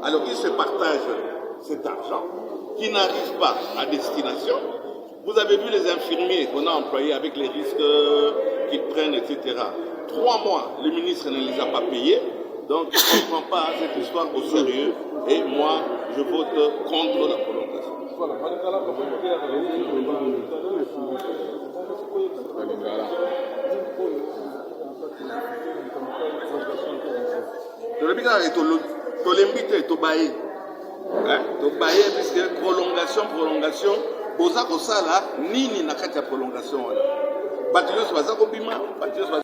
Alors ils se partagent cet argent qui n'arrive pas à destination. Vous avez vu les infirmiers qu'on a employés avec les risques qu'ils prennent, etc. 3 mois, le ministre ne les a pas payés. Donc, je ne prends pas cette histoire au sérieux. Et moi, je vote contre la prolongation. Puisque prolongation, oza kosala nini na kati ya prolongation wana bato nyonso baza kobima bato nyonso